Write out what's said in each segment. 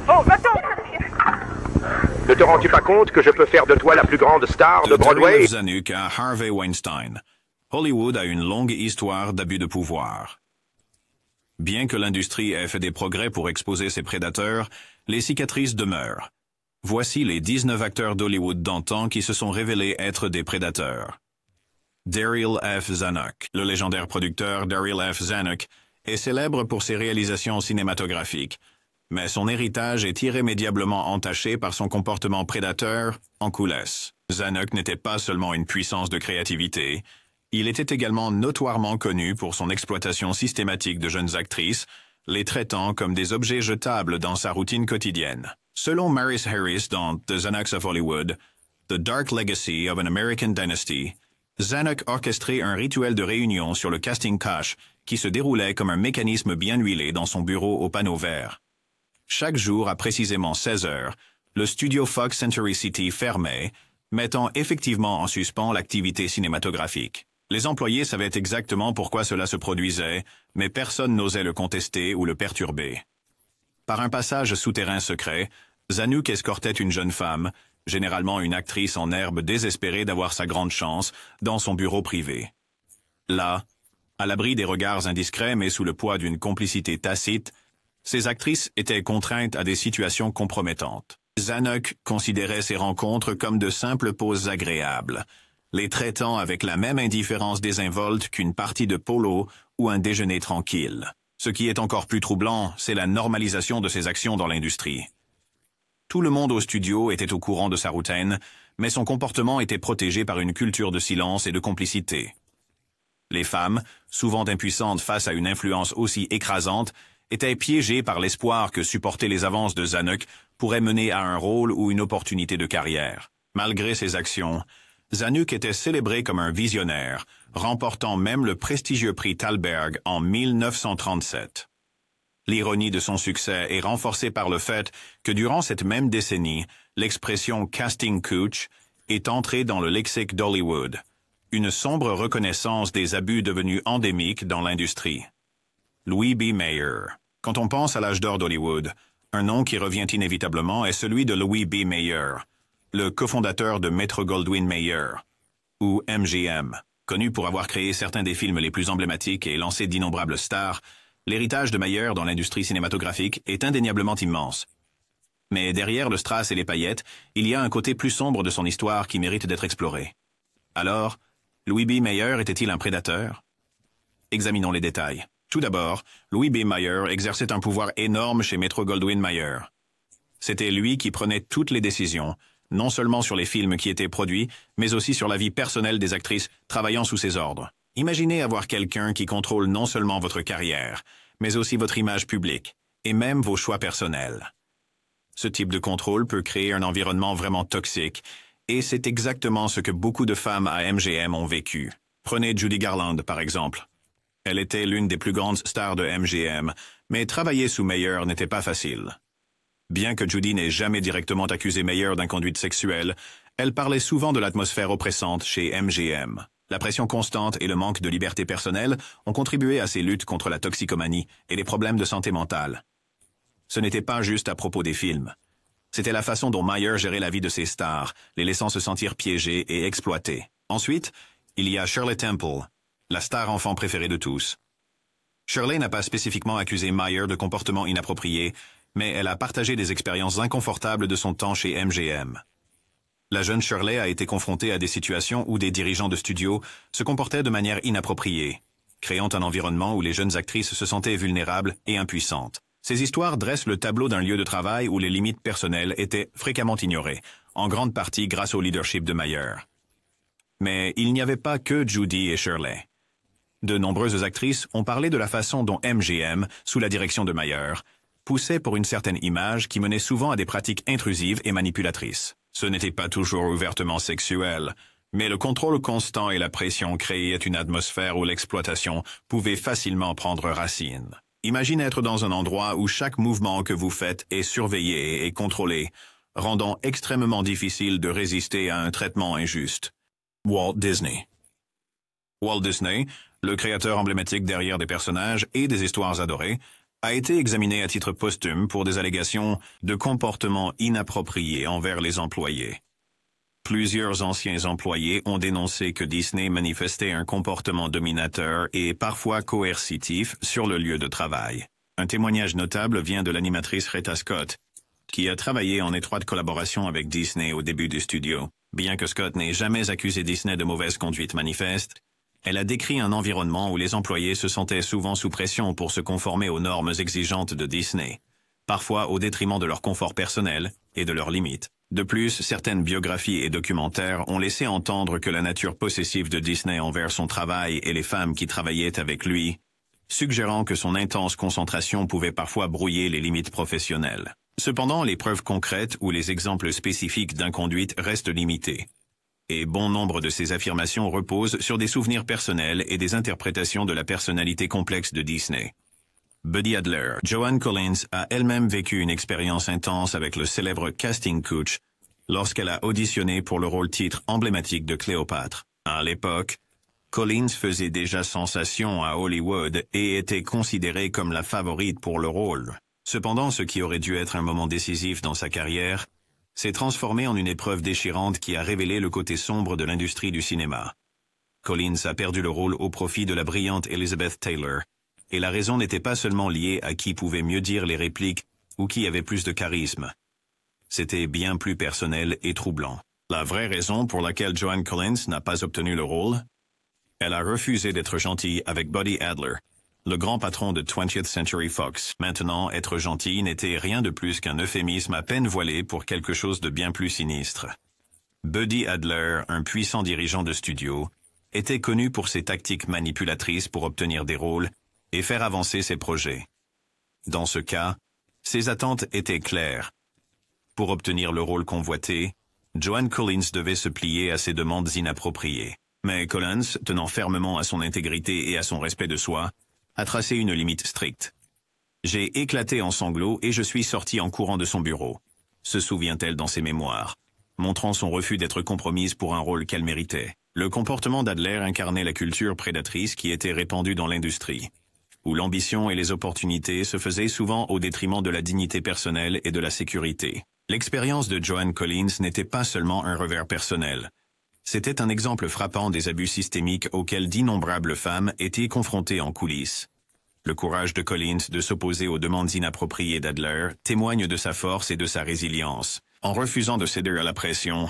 Oh, va-t'en! Ne te rends-tu pas compte que je peux faire de toi la plus grande star de Broadway? Daryl F. Zanuck à Harvey Weinstein. Hollywood a une longue histoire d'abus de pouvoir. Bien que l'industrie ait fait des progrès pour exposer ses prédateurs, les cicatrices demeurent. Voici les 19 acteurs d'Hollywood d'antan qui se sont révélés être des prédateurs. Daryl F. Zanuck. Le légendaire producteur Daryl F. Zanuck est célèbre pour ses réalisations cinématographiques, mais son héritage est irrémédiablement entaché par son comportement prédateur en coulisses. Zanuck n'était pas seulement une puissance de créativité, il était également notoirement connu pour son exploitation systématique de jeunes actrices, les traitant comme des objets jetables dans sa routine quotidienne. Selon Maris Harris dans The Zanucks of Hollywood, The Dark Legacy of an American Dynasty, Zanuck orchestrait un rituel de réunion sur le casting couch qui se déroulait comme un mécanisme bien huilé dans son bureau au panneau vert. Chaque jour à précisément 16 heures, le studio Fox Century City fermait, mettant effectivement en suspens l'activité cinématographique. Les employés savaient exactement pourquoi cela se produisait, mais personne n'osait le contester ou le perturber. Par un passage souterrain secret, Zanuck escortait une jeune femme, généralement une actrice en herbe désespérée d'avoir sa grande chance, dans son bureau privé. Là, à l'abri des regards indiscrets mais sous le poids d'une complicité tacite, ces actrices étaient contraintes à des situations compromettantes. Zanuck considérait ces rencontres comme de simples pauses agréables, les traitant avec la même indifférence désinvolte qu'une partie de polo ou un déjeuner tranquille. Ce qui est encore plus troublant, c'est la normalisation de ses actions dans l'industrie. Tout le monde au studio était au courant de sa routine, mais son comportement était protégé par une culture de silence et de complicité. Les femmes, souvent impuissantes face à une influence aussi écrasante, étaient piégées par l'espoir que supporter les avances de Zanuck pourrait mener à un rôle ou une opportunité de carrière. Malgré ses actions, Zanuck était célébré comme un visionnaire, remportant même le prestigieux prix Thalberg en 1937. L'ironie de son succès est renforcée par le fait que durant cette même décennie, l'expression « casting couch » est entrée dans le lexique d'Hollywood, une sombre reconnaissance des abus devenus endémiques dans l'industrie. Louis B. Mayer. Quand on pense à l'âge d'or d'Hollywood, un nom qui revient inévitablement est celui de Louis B. Mayer, le cofondateur de Metro-Goldwyn-Mayer, ou MGM. Connu pour avoir créé certains des films les plus emblématiques et lancé d'innombrables stars, l'héritage de Mayer dans l'industrie cinématographique est indéniablement immense. Mais derrière le strass et les paillettes, il y a un côté plus sombre de son histoire qui mérite d'être exploré. Alors, Louis B. Mayer était-il un prédateur? Examinons les détails. Tout d'abord, Louis B. Mayer exerçait un pouvoir énorme chez Metro-Goldwyn-Mayer. C'était lui qui prenait toutes les décisions, non seulement sur les films qui étaient produits, mais aussi sur la vie personnelle des actrices travaillant sous ses ordres. Imaginez avoir quelqu'un qui contrôle non seulement votre carrière, mais aussi votre image publique, et même vos choix personnels. Ce type de contrôle peut créer un environnement vraiment toxique, et c'est exactement ce que beaucoup de femmes à MGM ont vécu. Prenez Judy Garland, par exemple. Elle était l'une des plus grandes stars de MGM, mais travailler sous Mayer n'était pas facile. Bien que Judy n'ait jamais directement accusé Mayer d'inconduite sexuelle, elle parlait souvent de l'atmosphère oppressante chez MGM. La pression constante et le manque de liberté personnelle ont contribué à ces luttes contre la toxicomanie et les problèmes de santé mentale. Ce n'était pas juste à propos des films. C'était la façon dont Mayer gérait la vie de ses stars, les laissant se sentir piégés et exploités. Ensuite, il y a Shirley Temple, la star enfant préférée de tous. Shirley n'a pas spécifiquement accusé Mayer de comportement inapproprié, mais elle a partagé des expériences inconfortables de son temps chez MGM. La jeune Shirley a été confrontée à des situations où des dirigeants de studio se comportaient de manière inappropriée, créant un environnement où les jeunes actrices se sentaient vulnérables et impuissantes. Ces histoires dressent le tableau d'un lieu de travail où les limites personnelles étaient fréquemment ignorées, en grande partie grâce au leadership de Mayer. Mais il n'y avait pas que Judy et Shirley. De nombreuses actrices ont parlé de la façon dont MGM, sous la direction de Mayer, poussait pour une certaine image qui menait souvent à des pratiques intrusives et manipulatrices. Ce n'était pas toujours ouvertement sexuel, mais le contrôle constant et la pression créaient une atmosphère où l'exploitation pouvait facilement prendre racine. Imaginez être dans un endroit où chaque mouvement que vous faites est surveillé et contrôlé, rendant extrêmement difficile de résister à un traitement injuste. Walt Disney. Walt Disney, le créateur emblématique derrière des personnages et des histoires adorées, a été examiné à titre posthume pour des allégations de comportement inapproprié envers les employés. Plusieurs anciens employés ont dénoncé que Disney manifestait un comportement dominateur et parfois coercitif sur le lieu de travail. Un témoignage notable vient de l'animatrice Retta Scott, qui a travaillé en étroite collaboration avec Disney au début du studio. Bien que Scott n'ait jamais accusé Disney de mauvaise conduite manifeste, elle a décrit un environnement où les employés se sentaient souvent sous pression pour se conformer aux normes exigeantes de Disney, parfois au détriment de leur confort personnel et de leurs limites. De plus, certaines biographies et documentaires ont laissé entendre que la nature possessive de Disney envers son travail et les femmes qui travaillaient avec lui, suggérant que son intense concentration pouvait parfois brouiller les limites professionnelles. Cependant, les preuves concrètes ou les exemples spécifiques d'inconduite restent limités. Et bon nombre de ces affirmations reposent sur des souvenirs personnels et des interprétations de la personnalité complexe de Disney. Buddy Adler, Joan Collins a elle-même vécu une expérience intense avec le célèbre casting coach lorsqu'elle a auditionné pour le rôle-titre emblématique de Cléopâtre. À l'époque, Collins faisait déjà sensation à Hollywood et était considérée comme la favorite pour le rôle. Cependant, ce qui aurait dû être un moment décisif dans sa carrière s'est transformé en une épreuve déchirante qui a révélé le côté sombre de l'industrie du cinéma. Collins a perdu le rôle au profit de la brillante Elizabeth Taylor, et la raison n'était pas seulement liée à qui pouvait mieux dire les répliques ou qui avait plus de charisme. C'était bien plus personnel et troublant. La vraie raison pour laquelle Joan Collins n'a pas obtenu le rôle? Elle a refusé d'être gentille avec Buddy Adler, le grand patron de 20th Century Fox. Maintenant, être gentil n'était rien de plus qu'un euphémisme à peine voilé pour quelque chose de bien plus sinistre. Buddy Adler, un puissant dirigeant de studio, était connu pour ses tactiques manipulatrices pour obtenir des rôles et faire avancer ses projets. Dans ce cas, ses attentes étaient claires. Pour obtenir le rôle convoité, Joan Collins devait se plier à ses demandes inappropriées. Mais Collins, tenant fermement à son intégrité et à son respect de soi, a tracé une limite stricte. « J'ai éclaté en sanglots et je suis sorti en courant de son bureau », se souvient-elle dans ses mémoires, montrant son refus d'être compromise pour un rôle qu'elle méritait. Le comportement d'Adler incarnait la culture prédatrice qui était répandue dans l'industrie, où l'ambition et les opportunités se faisaient souvent au détriment de la dignité personnelle et de la sécurité. L'expérience de Joan Collins n'était pas seulement un revers personnel. C'était un exemple frappant des abus systémiques auxquels d'innombrables femmes étaient confrontées en coulisses. Le courage de Collins de s'opposer aux demandes inappropriées d'Adler témoigne de sa force et de sa résilience. En refusant de céder à la pression,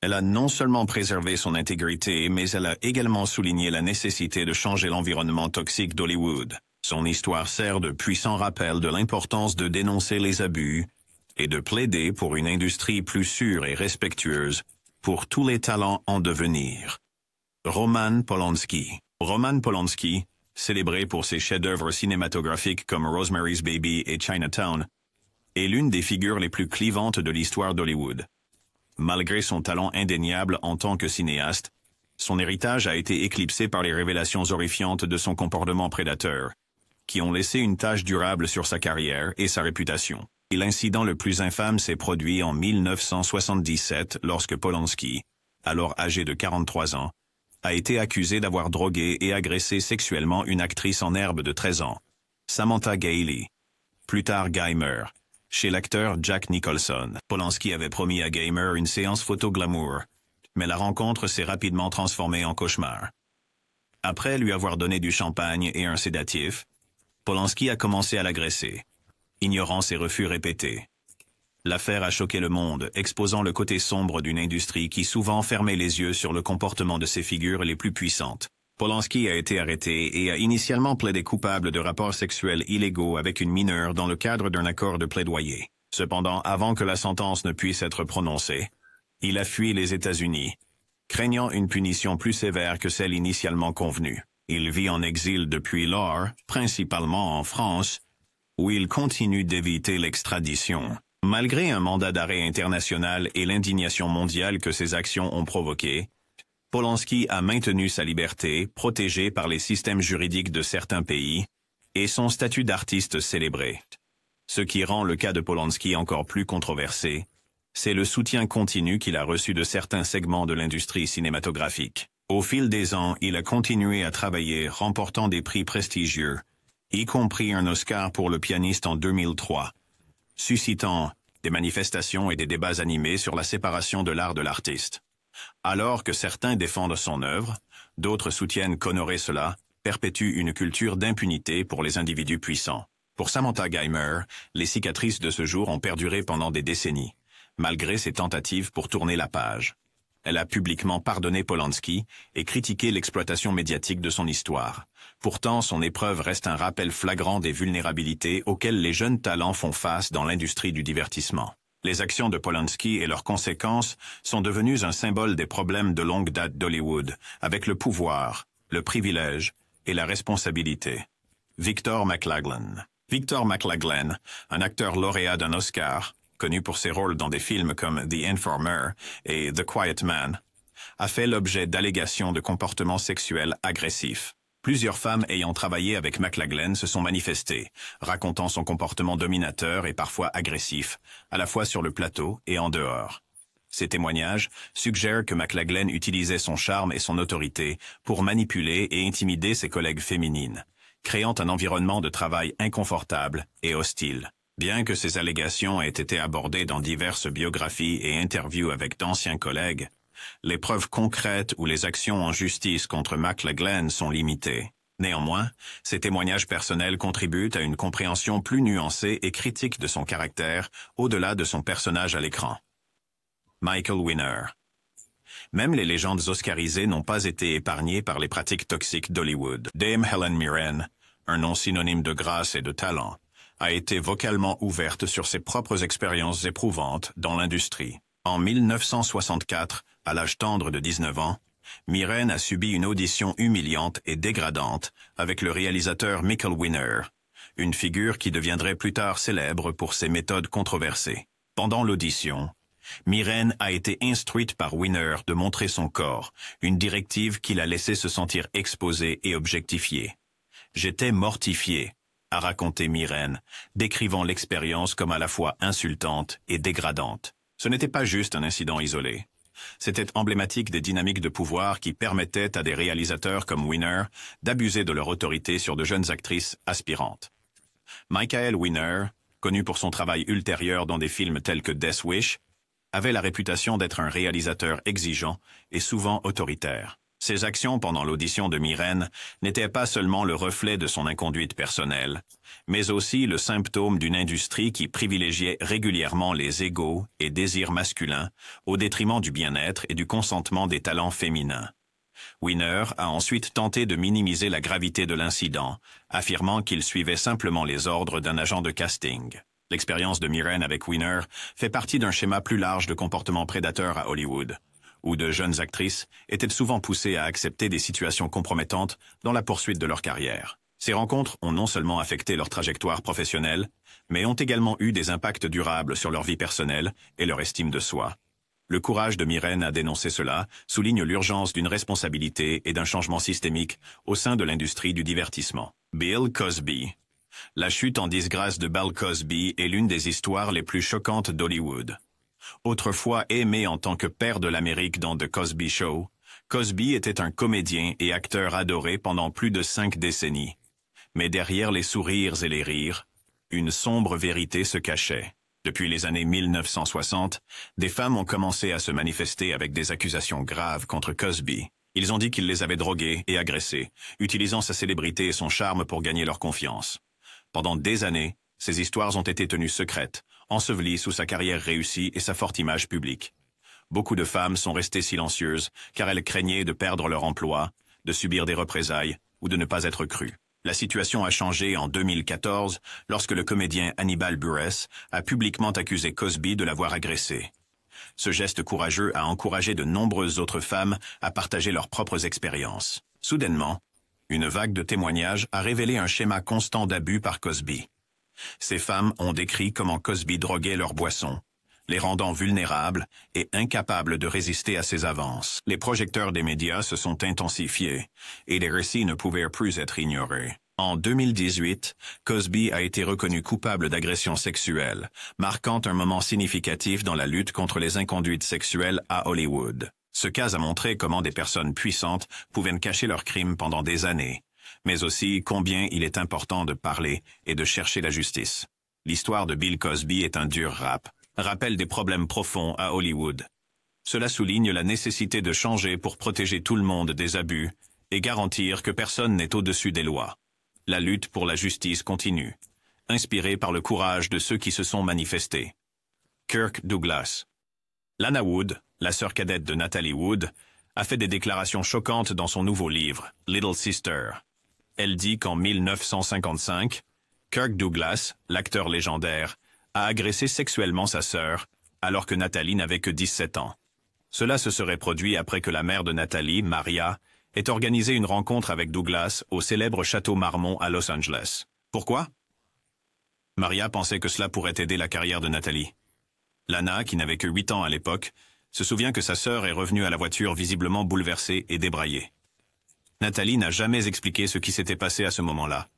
elle a non seulement préservé son intégrité, mais elle a également souligné la nécessité de changer l'environnement toxique d'Hollywood. Son histoire sert de puissant rappel de l'importance de dénoncer les abus et de plaider pour une industrie plus sûre et respectueuse pour tous les talents en devenir. Roman Polanski. Roman Polanski, célébré pour ses chefs-d'œuvre cinématographiques comme Rosemary's Baby et Chinatown, est l'une des figures les plus clivantes de l'histoire d'Hollywood. Malgré son talent indéniable en tant que cinéaste, son héritage a été éclipsé par les révélations horrifiantes de son comportement prédateur, qui ont laissé une tache durable sur sa carrière et sa réputation. Et l'incident le plus infâme s'est produit en 1977 lorsque Polanski, alors âgé de 43 ans, a été accusé d'avoir drogué et agressé sexuellement une actrice en herbe de 13 ans, Samantha Gailey, plus tard Guymer, chez l'acteur Jack Nicholson. Polanski avait promis à Guymer une séance photo glamour, mais la rencontre s'est rapidement transformée en cauchemar. Après lui avoir donné du champagne et un sédatif, Polanski a commencé à l'agresser, ignorant ses refus répétés. L'affaire a choqué le monde, exposant le côté sombre d'une industrie qui souvent fermait les yeux sur le comportement de ses figures les plus puissantes. Polanski a été arrêté et a initialement plaidé coupable de rapports sexuels illégaux avec une mineure dans le cadre d'un accord de plaidoyer. Cependant, avant que la sentence ne puisse être prononcée, il a fui les États-Unis, craignant une punition plus sévère que celle initialement convenue. Il vit en exil depuis lors, principalement en France, où il continue d'éviter l'extradition. Malgré un mandat d'arrêt international et l'indignation mondiale que ses actions ont provoqué, Polanski a maintenu sa liberté, protégée par les systèmes juridiques de certains pays, et son statut d'artiste célébré. Ce qui rend le cas de Polanski encore plus controversé, c'est le soutien continu qu'il a reçu de certains segments de l'industrie cinématographique. Au fil des ans, il a continué à travailler, remportant des prix prestigieux, y compris un Oscar pour le pianiste en 2003, suscitant des manifestations et des débats animés sur la séparation de l'art de l'artiste. Alors que certains défendent son œuvre, d'autres soutiennent qu'honorer cela perpétue une culture d'impunité pour les individus puissants. Pour Samantha Geimer, les cicatrices de ce jour ont perduré pendant des décennies, malgré ses tentatives pour tourner la page. Elle a publiquement pardonné Polanski et critiqué l'exploitation médiatique de son histoire. Pourtant, son épreuve reste un rappel flagrant des vulnérabilités auxquelles les jeunes talents font face dans l'industrie du divertissement. Les actions de Polanski et leurs conséquences sont devenues un symbole des problèmes de longue date d'Hollywood, avec le pouvoir, le privilège et la responsabilité. Victor McLaglen. Victor McLaglen, un acteur lauréat d'un Oscar, connu pour ses rôles dans des films comme The Informer et The Quiet Man, a fait l'objet d'allégations de comportements sexuels agressifs. Plusieurs femmes ayant travaillé avec McLaglen se sont manifestées, racontant son comportement dominateur et parfois agressif, à la fois sur le plateau et en dehors. Ces témoignages suggèrent que McLaglen utilisait son charme et son autorité pour manipuler et intimider ses collègues féminines, créant un environnement de travail inconfortable et hostile. Bien que ces allégations aient été abordées dans diverses biographies et interviews avec d'anciens collègues, les preuves concrètes ou les actions en justice contre McLaglen sont limitées. Néanmoins, ces témoignages personnels contribuent à une compréhension plus nuancée et critique de son caractère au-delà de son personnage à l'écran. Michael Winner. Même les légendes oscarisées n'ont pas été épargnées par les pratiques toxiques d'Hollywood. Dame Helen Mirren, un nom synonyme de grâce et de talent, a été vocalement ouverte sur ses propres expériences éprouvantes dans l'industrie. En 1964, à l'âge tendre de 19 ans, Mirren a subi une audition humiliante et dégradante avec le réalisateur Michael Winner, une figure qui deviendrait plus tard célèbre pour ses méthodes controversées. Pendant l'audition, Mirren a été instruite par Winner de montrer son corps, une directive qui l'a laissé se sentir exposée et objectifiée. « J'étais mortifié », a raconté Mirren, décrivant l'expérience comme à la fois insultante et dégradante. Ce n'était pas juste un incident isolé. C'était emblématique des dynamiques de pouvoir qui permettaient à des réalisateurs comme Winner d'abuser de leur autorité sur de jeunes actrices aspirantes. Michael Winner, connu pour son travail ultérieur dans des films tels que Death Wish, avait la réputation d'être un réalisateur exigeant et souvent autoritaire. Ses actions pendant l'audition de Mirren n'étaient pas seulement le reflet de son inconduite personnelle, mais aussi le symptôme d'une industrie qui privilégiait régulièrement les égos et désirs masculins au détriment du bien-être et du consentement des talents féminins. Winner a ensuite tenté de minimiser la gravité de l'incident, affirmant qu'il suivait simplement les ordres d'un agent de casting. L'expérience de Mirren avec Winner fait partie d'un schéma plus large de comportement prédateur à Hollywood, où de jeunes actrices étaient souvent poussées à accepter des situations compromettantes dans la poursuite de leur carrière. Ces rencontres ont non seulement affecté leur trajectoire professionnelle, mais ont également eu des impacts durables sur leur vie personnelle et leur estime de soi. Le courage de Mirren à dénoncer cela souligne l'urgence d'une responsabilité et d'un changement systémique au sein de l'industrie du divertissement. Bill Cosby. La chute en disgrâce de Bill Cosby est l'une des histoires les plus choquantes d'Hollywood. Autrefois aimé en tant que père de l'Amérique dans The Cosby Show, Cosby était un comédien et acteur adoré pendant plus de 5 décennies. Mais derrière les sourires et les rires, une sombre vérité se cachait. Depuis les années 1960, des femmes ont commencé à se manifester avec des accusations graves contre Cosby. Ils ont dit qu'il les avait drogués et agressés, utilisant sa célébrité et son charme pour gagner leur confiance. Pendant des années, ces histoires ont été tenues secrètes, ensevelies sous sa carrière réussie et sa forte image publique. Beaucoup de femmes sont restées silencieuses car elles craignaient de perdre leur emploi, de subir des représailles ou de ne pas être crues. La situation a changé en 2014 lorsque le comédien Hannibal Buress a publiquement accusé Cosby de l'avoir agressé. Ce geste courageux a encouragé de nombreuses autres femmes à partager leurs propres expériences. Soudainement, une vague de témoignages a révélé un schéma constant d'abus par Cosby. Ces femmes ont décrit comment Cosby droguait leurs boissons, les rendant vulnérables et incapables de résister à ses avances. Les projecteurs des médias se sont intensifiés et les récits ne pouvaient plus être ignorés. En 2018, Cosby a été reconnu coupable d'agression sexuelle, marquant un moment significatif dans la lutte contre les inconduites sexuelles à Hollywood. Ce cas a montré comment des personnes puissantes pouvaient cacher leurs crimes pendant des années, mais aussi combien il est important de parler et de chercher la justice. L'histoire de Bill Cosby est un dur rappel des problèmes profonds à Hollywood. Cela souligne la nécessité de changer pour protéger tout le monde des abus et garantir que personne n'est au-dessus des lois. La lutte pour la justice continue, inspirée par le courage de ceux qui se sont manifestés. Kirk Douglas. Lana Wood, la sœur cadette de Natalie Wood, a fait des déclarations choquantes dans son nouveau livre, Little Sister. Elle dit qu'en 1955, Kirk Douglas, l'acteur légendaire, a agressé sexuellement sa sœur, alors que Natalie n'avait que 17 ans. Cela se serait produit après que la mère de Natalie, Maria, ait organisé une rencontre avec Douglas au célèbre château Marmont à Los Angeles. Pourquoi? Maria pensait que cela pourrait aider la carrière de Natalie. Lana, qui n'avait que 8 ans à l'époque, se souvient que sa sœur est revenue à la voiture visiblement bouleversée et débraillée. Natalie n'a jamais expliqué ce qui s'était passé à ce moment-là.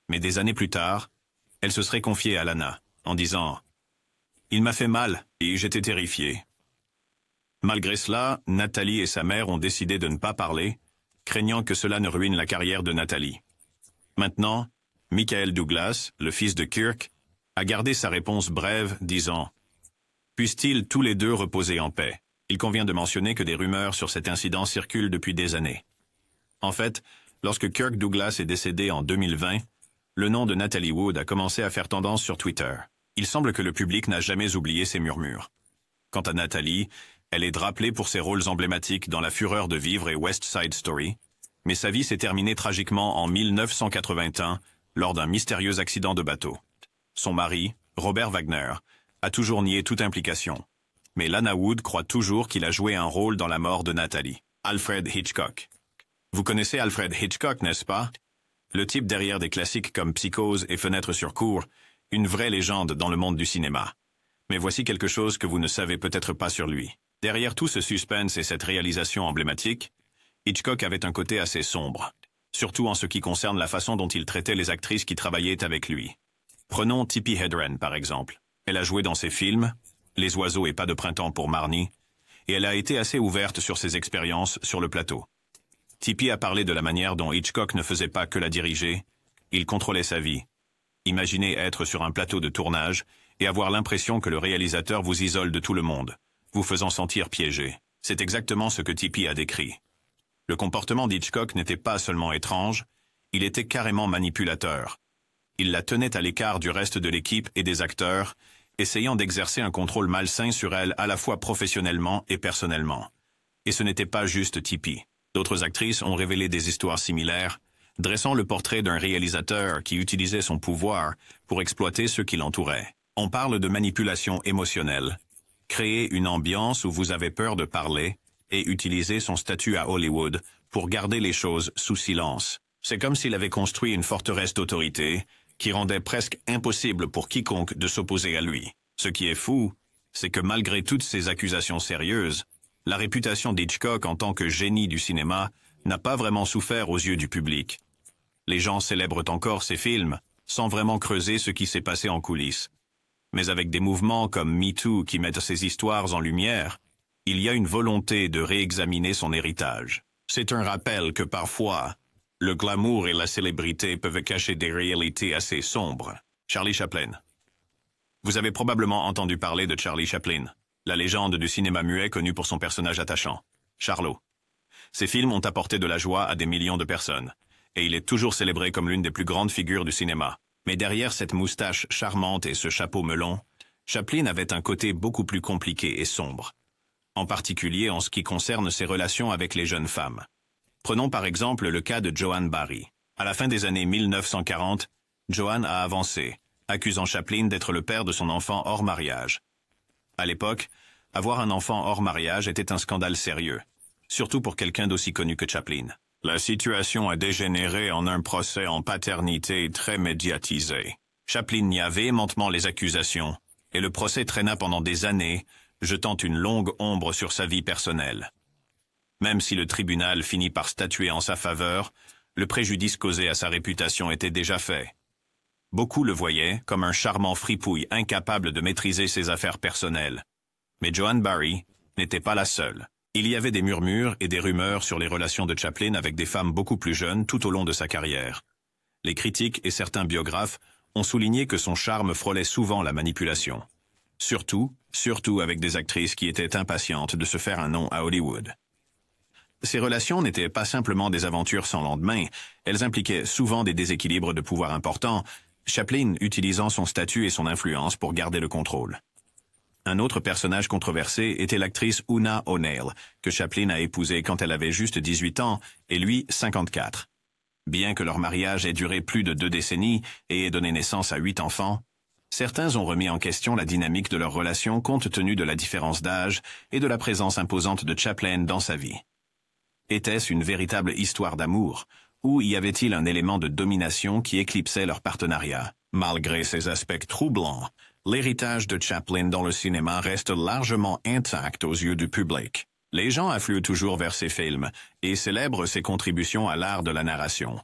Mais des années plus tard, elle se serait confiée à Lana, en disant « Il m'a fait mal et j'étais terrifiée ». Malgré cela, Natalie et sa mère ont décidé de ne pas parler, craignant que cela ne ruine la carrière de Natalie. Maintenant, Michael Douglas, le fils de Kirk, a gardé sa réponse brève, disant « Puissent-ils tous les deux reposer en paix ?» Il convient de mentionner que des rumeurs sur cet incident circulent depuis des années. En fait, lorsque Kirk Douglas est décédé en 2020, le nom de Natalie Wood a commencé à faire tendance sur Twitter. Il semble que le public n'a jamais oublié ces murmures. Quant à Natalie, elle est rappelée pour ses rôles emblématiques dans La Fureur de vivre et West Side Story, mais sa vie s'est terminée tragiquement en 1981 lors d'un mystérieux accident de bateau. Son mari, Robert Wagner, a toujours nié toute implication. Mais Lana Wood croit toujours qu'il a joué un rôle dans la mort de Natalie. Alfred Hitchcock. Vous connaissez Alfred Hitchcock, n'est-ce pas? Le type derrière des classiques comme Psychose et Fenêtre sur cour, une vraie légende dans le monde du cinéma. Mais voici quelque chose que vous ne savez peut-être pas sur lui. Derrière tout ce suspense et cette réalisation emblématique, Hitchcock avait un côté assez sombre, surtout en ce qui concerne la façon dont il traitait les actrices qui travaillaient avec lui. Prenons Tippi Hedren, par exemple. Elle a joué dans ses films, Les oiseaux et pas de printemps pour Marnie, et elle a été assez ouverte sur ses expériences sur le plateau. Tippi a parlé de la manière dont Hitchcock ne faisait pas que la diriger, il contrôlait sa vie. Imaginez être sur un plateau de tournage et avoir l'impression que le réalisateur vous isole de tout le monde, vous faisant sentir piégé. C'est exactement ce que Tippi a décrit. Le comportement d'Hitchcock n'était pas seulement étrange, il était carrément manipulateur. Il la tenait à l'écart du reste de l'équipe et des acteurs, essayant d'exercer un contrôle malsain sur elle à la fois professionnellement et personnellement. Et ce n'était pas juste Tippi. D'autres actrices ont révélé des histoires similaires, dressant le portrait d'un réalisateur qui utilisait son pouvoir pour exploiter ceux qui l'entouraient. On parle de manipulation émotionnelle. Créer une ambiance où vous avez peur de parler et utiliser son statut à Hollywood pour garder les choses sous silence. C'est comme s'il avait construit une forteresse d'autorité qui rendait presque impossible pour quiconque de s'opposer à lui. Ce qui est fou, c'est que malgré toutes ces accusations sérieuses, la réputation d'Hitchcock en tant que génie du cinéma n'a pas vraiment souffert aux yeux du public. Les gens célèbrent encore ses films, sans vraiment creuser ce qui s'est passé en coulisses. Mais avec des mouvements comme MeToo qui mettent ces histoires en lumière, il y a une volonté de réexaminer son héritage. C'est un rappel que parfois, le glamour et la célébrité peuvent cacher des réalités assez sombres. Charlie Chaplin. Vous avez probablement entendu parler de Charlie Chaplin, la légende du cinéma muet connu pour son personnage attachant, Charlot. Ses films ont apporté de la joie à des millions de personnes, et il est toujours célébré comme l'une des plus grandes figures du cinéma. Mais derrière cette moustache charmante et ce chapeau melon, Chaplin avait un côté beaucoup plus compliqué et sombre, en particulier en ce qui concerne ses relations avec les jeunes femmes. Prenons par exemple le cas de Joan Barry. À la fin des années 1940, Joan a avancé, accusant Chaplin d'être le père de son enfant hors mariage. À l'époque, avoir un enfant hors mariage était un scandale sérieux, surtout pour quelqu'un d'aussi connu que Chaplin. La situation a dégénéré en un procès en paternité très médiatisé. Chaplin nia véhémentement les accusations, et le procès traîna pendant des années, jetant une longue ombre sur sa vie personnelle. Même si le tribunal finit par statuer en sa faveur, le préjudice causé à sa réputation était déjà fait. Beaucoup le voyaient comme un charmant fripouille incapable de maîtriser ses affaires personnelles. Mais Joan Barry n'était pas la seule. Il y avait des murmures et des rumeurs sur les relations de Chaplin avec des femmes beaucoup plus jeunes tout au long de sa carrière. Les critiques et certains biographes ont souligné que son charme frôlait souvent la manipulation. Surtout avec des actrices qui étaient impatientes de se faire un nom à Hollywood. Ces relations n'étaient pas simplement des aventures sans lendemain, elles impliquaient souvent des déséquilibres de pouvoir importants, Chaplin utilisant son statut et son influence pour garder le contrôle. Un autre personnage controversé était l'actrice Una O'Neill, que Chaplin a épousée quand elle avait juste 18 ans et lui 54. Bien que leur mariage ait duré plus de 2 décennies et ait donné naissance à 8 enfants, certains ont remis en question la dynamique de leur relation compte tenu de la différence d'âge et de la présence imposante de Chaplin dans sa vie. Était-ce une véritable histoire d'amour, ou y avait-il un élément de domination qui éclipsait leur partenariat? Malgré ces aspects troublants, l'héritage de Chaplin dans le cinéma reste largement intact aux yeux du public. Les gens affluent toujours vers ses films et célèbrent ses contributions à l'art de la narration.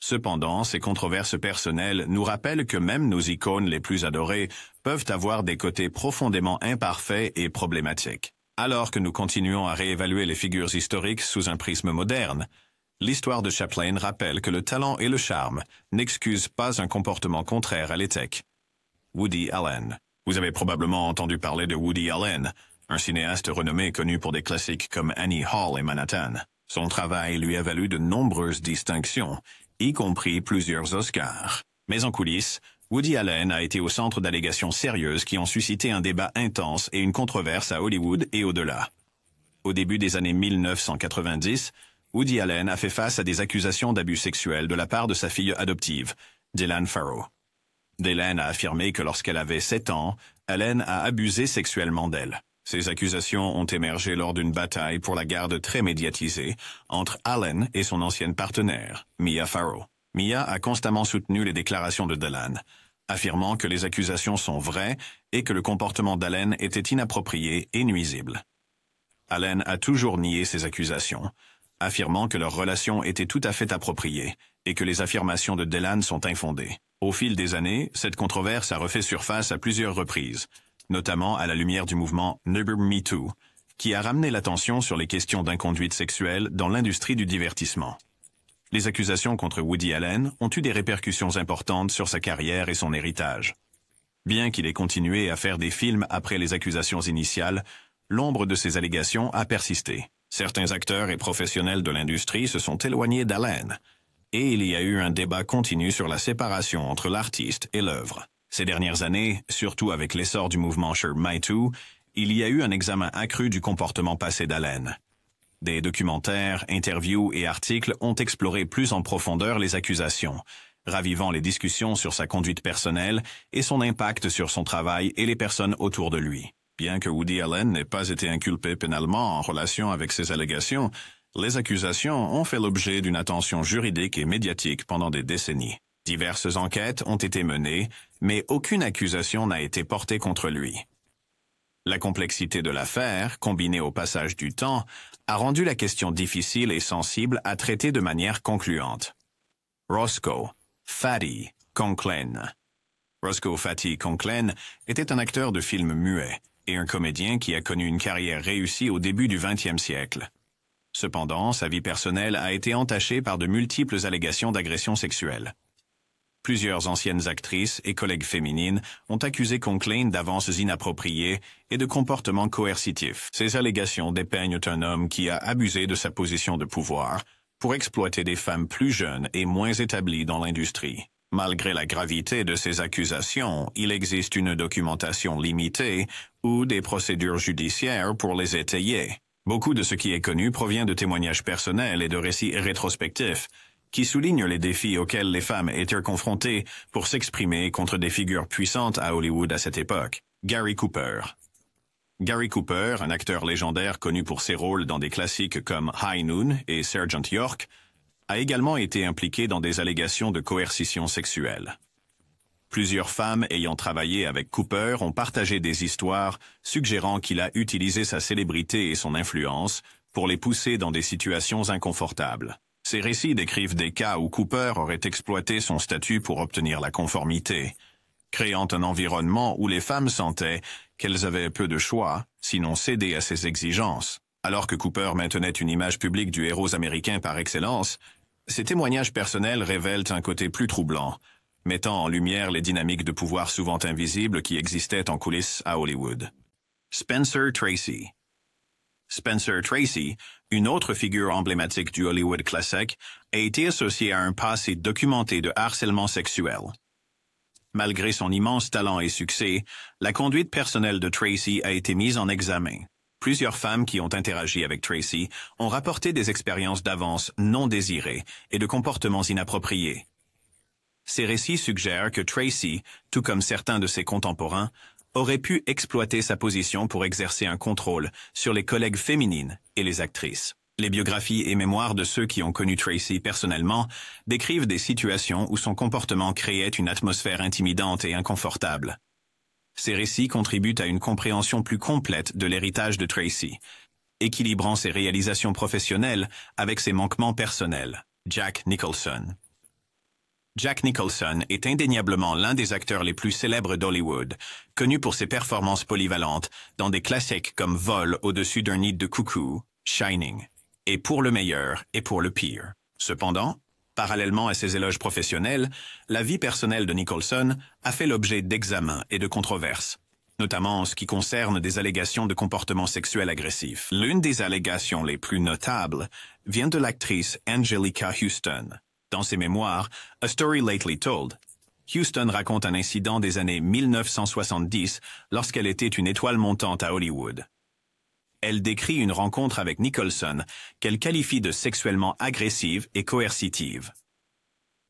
Cependant, ces controverses personnelles nous rappellent que même nos icônes les plus adorées peuvent avoir des côtés profondément imparfaits et problématiques. Alors que nous continuons à réévaluer les figures historiques sous un prisme moderne, l'histoire de Chaplin rappelle que le talent et le charme n'excusent pas un comportement contraire à l'éthique. Woody Allen. Vous avez probablement entendu parler de Woody Allen, un cinéaste renommé connu pour des classiques comme Annie Hall et Manhattan. Son travail lui a valu de nombreuses distinctions, y compris plusieurs Oscars. Mais en coulisses, Woody Allen a été au centre d'allégations sérieuses qui ont suscité un débat intense et une controverse à Hollywood et au-delà. Au début des années 1990, Woody Allen a fait face à des accusations d'abus sexuels de la part de sa fille adoptive, Dylan Farrow. Dylan a affirmé que lorsqu'elle avait 7 ans, Allen a abusé sexuellement d'elle. Ces accusations ont émergé lors d'une bataille pour la garde très médiatisée entre Allen et son ancienne partenaire, Mia Farrow. Mia a constamment soutenu les déclarations de Dylan, affirmant que les accusations sont vraies et que le comportement d'Allen était inapproprié et nuisible. Allen a toujours nié ces accusations, affirmant que leur relation était tout à fait appropriée et que les affirmations de Dylan sont infondées. Au fil des années, cette controverse a refait surface à plusieurs reprises, notamment à la lumière du mouvement Me Too, qui a ramené l'attention sur les questions d'inconduite sexuelle dans l'industrie du divertissement. Les accusations contre Woody Allen ont eu des répercussions importantes sur sa carrière et son héritage. Bien qu'il ait continué à faire des films après les accusations initiales, l'ombre de ces allégations a persisté. Certains acteurs et professionnels de l'industrie se sont éloignés d'Allen, et il y a eu un débat continu sur la séparation entre l'artiste et l'œuvre. Ces dernières années, surtout avec l'essor du mouvement Me Too, il y a eu un examen accru du comportement passé d'Allen. Des documentaires, interviews et articles ont exploré plus en profondeur les accusations, ravivant les discussions sur sa conduite personnelle et son impact sur son travail et les personnes autour de lui. Bien que Woody Allen n'ait pas été inculpé pénalement en relation avec ces allégations, les accusations ont fait l'objet d'une attention juridique et médiatique pendant des décennies. Diverses enquêtes ont été menées, mais aucune accusation n'a été portée contre lui. La complexité de l'affaire, combinée au passage du temps, a rendu la question difficile et sensible à traiter de manière concluante. Roscoe Fatty Conklin. Roscoe Fatty Conklin était un acteur de films muets et un comédien qui a connu une carrière réussie au début du XXe siècle. Cependant, sa vie personnelle a été entachée par de multiples allégations d'agression sexuelle. Plusieurs anciennes actrices et collègues féminines ont accusé Conklin d'avances inappropriées et de comportements coercitifs. Ces allégations dépeignent un homme qui a abusé de sa position de pouvoir pour exploiter des femmes plus jeunes et moins établies dans l'industrie. Malgré la gravité de ces accusations, il existe une documentation limitée ou des procédures judiciaires pour les étayer. Beaucoup de ce qui est connu provient de témoignages personnels et de récits rétrospectifs, qui soulignent les défis auxquels les femmes étaient confrontées pour s'exprimer contre des figures puissantes à Hollywood à cette époque. Gary Cooper. Gary Cooper, un acteur légendaire connu pour ses rôles dans des classiques comme High Noon et Sergeant York, a également été impliqué dans des allégations de coercition sexuelle. Plusieurs femmes ayant travaillé avec Cooper ont partagé des histoires suggérant qu'il a utilisé sa célébrité et son influence pour les pousser dans des situations inconfortables. Ces récits décrivent des cas où Cooper aurait exploité son statut pour obtenir la conformité, créant un environnement où les femmes sentaient qu'elles avaient peu de choix, sinon céder à ses exigences. Alors que Cooper maintenait une image publique du héros américain par excellence, ses témoignages personnels révèlent un côté plus troublant, mettant en lumière les dynamiques de pouvoir souvent invisibles qui existaient en coulisses à Hollywood. Spencer Tracy. Spencer Tracy, une autre figure emblématique du Hollywood classique, a été associé à un passé documenté de harcèlement sexuel. Malgré son immense talent et succès, la conduite personnelle de Tracy a été mise en examen. Plusieurs femmes qui ont interagi avec Tracy ont rapporté des expériences d'avance non désirées et de comportements inappropriés. Ces récits suggèrent que Tracy, tout comme certains de ses contemporains, aurait pu exploiter sa position pour exercer un contrôle sur les collègues féminines et les actrices. Les biographies et mémoires de ceux qui ont connu Tracy personnellement décrivent des situations où son comportement créait une atmosphère intimidante et inconfortable. Ces récits contribuent à une compréhension plus complète de l'héritage de Tracy, équilibrant ses réalisations professionnelles avec ses manquements personnels. Jack Nicholson. Jack Nicholson est indéniablement l'un des acteurs les plus célèbres d'Hollywood, connu pour ses performances polyvalentes dans des classiques comme Vol au-dessus d'un nid de coucou, Shining, et Pour le meilleur et pour le pire. Cependant, parallèlement à ses éloges professionnels, la vie personnelle de Nicholson a fait l'objet d'examens et de controverses, notamment en ce qui concerne des allégations de comportement sexuel agressif. L'une des allégations les plus notables vient de l'actrice Anjelica Huston. Dans ses mémoires, A Story Lately Told, Huston raconte un incident des années 1970 lorsqu'elle était une étoile montante à Hollywood. Elle décrit une rencontre avec Nicholson qu'elle qualifie de sexuellement agressive et coercitive.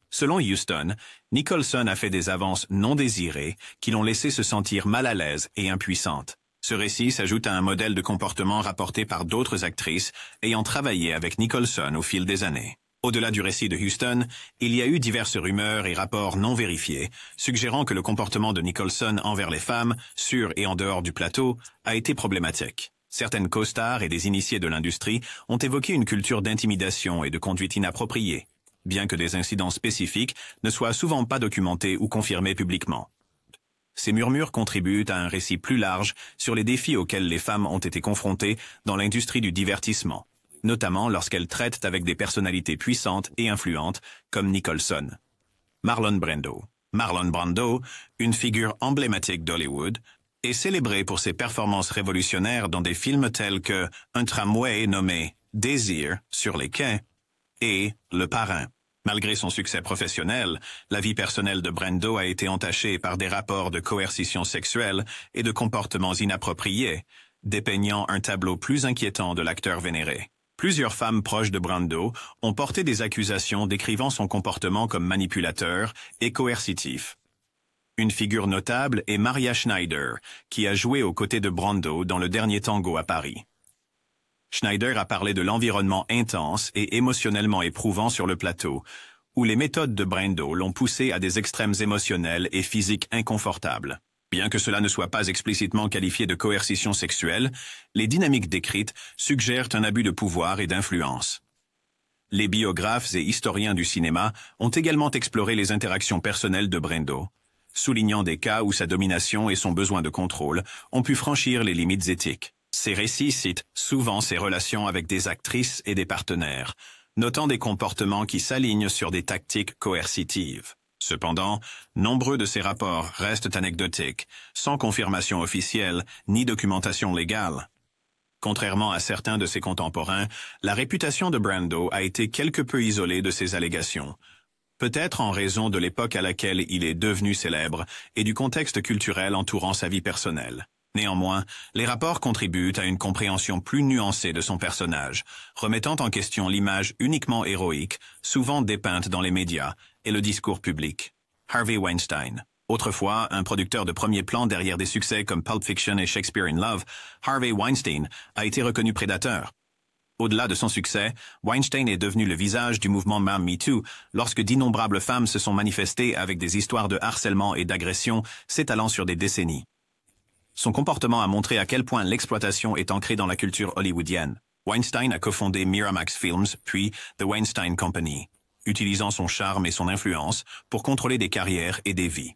Selon Huston, Nicholson a fait des avances non désirées qui l'ont laissé se sentir mal à l'aise et impuissante. Ce récit s'ajoute à un modèle de comportement rapporté par d'autres actrices ayant travaillé avec Nicholson au fil des années. Au-delà du récit de Huston, il y a eu diverses rumeurs et rapports non vérifiés, suggérant que le comportement de Nicholson envers les femmes, sur et en dehors du plateau, a été problématique. Certaines co-stars et des initiés de l'industrie ont évoqué une culture d'intimidation et de conduite inappropriée, bien que des incidents spécifiques ne soient souvent pas documentés ou confirmés publiquement. Ces murmures contribuent à un récit plus large sur les défis auxquels les femmes ont été confrontées dans l'industrie du divertissement, notamment lorsqu'elles traitent avec des personnalités puissantes et influentes comme Nicholson. Marlon Brando. Marlon Brando, une figure emblématique d'Hollywood, est célébré pour ses performances révolutionnaires dans des films tels que Un tramway nommé Désir sur les quais et Le Parrain. Malgré son succès professionnel, la vie personnelle de Brando a été entachée par des rapports de coercition sexuelle et de comportements inappropriés, dépeignant un tableau plus inquiétant de l'acteur vénéré. Plusieurs femmes proches de Brando ont porté des accusations décrivant son comportement comme manipulateur et coercitif. Une figure notable est Maria Schneider, qui a joué aux côtés de Brando dans Le Dernier Tango à Paris. Schneider a parlé de l'environnement intense et émotionnellement éprouvant sur le plateau, où les méthodes de Brando l'ont poussé à des extrêmes émotionnels et physiques inconfortables. Bien que cela ne soit pas explicitement qualifié de coercition sexuelle, les dynamiques décrites suggèrent un abus de pouvoir et d'influence. Les biographes et historiens du cinéma ont également exploré les interactions personnelles de Brando, soulignant des cas où sa domination et son besoin de contrôle ont pu franchir les limites éthiques. Ces récits citent souvent ses relations avec des actrices et des partenaires, notant des comportements qui s'alignent sur des tactiques coercitives. Cependant, nombreux de ces rapports restent anecdotiques, sans confirmation officielle ni documentation légale. Contrairement à certains de ses contemporains, la réputation de Brando a été quelque peu isolée de ces allégations, peut-être en raison de l'époque à laquelle il est devenu célèbre et du contexte culturel entourant sa vie personnelle. Néanmoins, les rapports contribuent à une compréhension plus nuancée de son personnage, remettant en question l'image uniquement héroïque, souvent dépeinte dans les médias, et le discours public. Harvey Weinstein. Autrefois, un producteur de premier plan derrière des succès comme Pulp Fiction et Shakespeare in Love, Harvey Weinstein a été reconnu prédateur. Au-delà de son succès, Weinstein est devenu le visage du mouvement Me Too lorsque d'innombrables femmes se sont manifestées avec des histoires de harcèlement et d'agression s'étalant sur des décennies. Son comportement a montré à quel point l'exploitation est ancrée dans la culture hollywoodienne. Weinstein a cofondé Miramax Films, puis The Weinstein Company, utilisant son charme et son influence pour contrôler des carrières et des vies.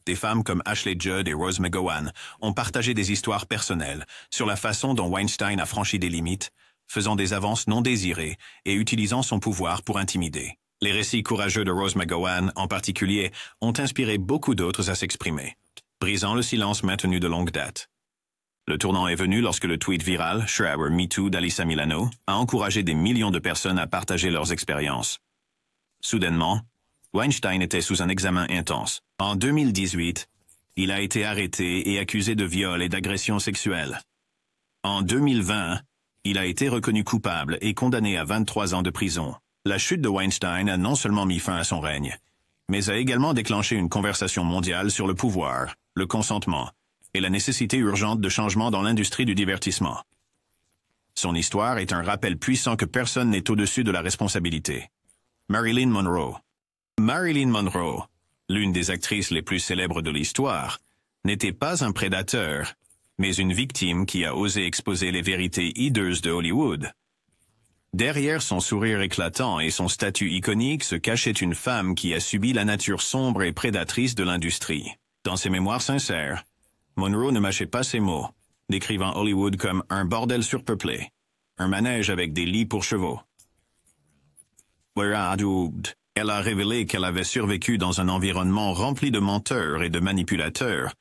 Des femmes comme Ashley Judd et Rose McGowan ont partagé des histoires personnelles sur la façon dont Weinstein a franchi des limites, faisant des avances non désirées et utilisant son pouvoir pour intimider. Les récits courageux de Rose McGowan, en particulier, ont inspiré beaucoup d'autres à s'exprimer, brisant le silence maintenu de longue date. Le tournant est venu lorsque le tweet viral « Shower Me Too » d'Alyssa Milano a encouragé des millions de personnes à partager leurs expériences. Soudainement, Weinstein était sous un examen intense. En 2018, il a été arrêté et accusé de viol et d'agression sexuelle. En 2020, il a été reconnu coupable et condamné à 23 ans de prison. La chute de Weinstein a non seulement mis fin à son règne, mais a également déclenché une conversation mondiale sur le pouvoir, le consentement et la nécessité urgente de changement dans l'industrie du divertissement. Son histoire est un rappel puissant que personne n'est au-dessus de la responsabilité. Marilyn Monroe. Marilyn Monroe, l'une des actrices les plus célèbres de l'histoire, n'était pas un prédateur, mais une victime qui a osé exposer les vérités hideuses de Hollywood. Derrière son sourire éclatant et son statut iconique se cachait une femme qui a subi la nature sombre et prédatrice de l'industrie. Dans ses mémoires sincères, Monroe ne mâchait pas ses mots, décrivant Hollywood comme un bordel surpeuplé, un manège avec des lits pour chevaux. Elle a révélé qu'elle avait survécu dans un environnement rempli de menteurs et de manipulateurs,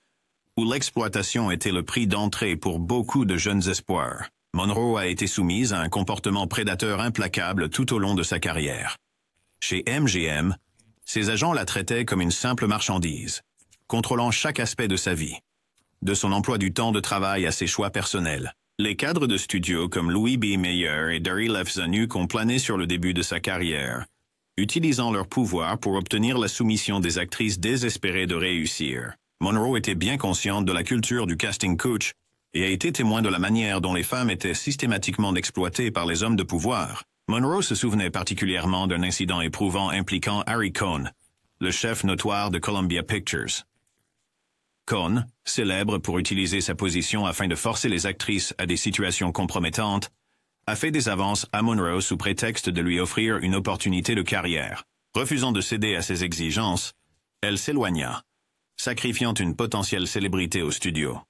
où l'exploitation était le prix d'entrée pour beaucoup de jeunes espoirs. Monroe a été soumise à un comportement prédateur implacable tout au long de sa carrière. Chez MGM, ses agents la traitaient comme une simple marchandise, contrôlant chaque aspect de sa vie, de son emploi du temps de travail à ses choix personnels. Les cadres de studio comme Louis B. Mayer et Daryl F. Zanuck ont plané sur le début de sa carrière, utilisant leur pouvoir pour obtenir la soumission des actrices désespérées de réussir. Monroe était bien consciente de la culture du casting couch et a été témoin de la manière dont les femmes étaient systématiquement exploitées par les hommes de pouvoir. Monroe se souvenait particulièrement d'un incident éprouvant impliquant Harry Cohn, le chef notoire de Columbia Pictures. Cohn, célèbre pour utiliser sa position afin de forcer les actrices à des situations compromettantes, a fait des avances à Monroe sous prétexte de lui offrir une opportunité de carrière. Refusant de céder à ses exigences, elle s'éloigna, sacrifiant une potentielle célébrité au studio.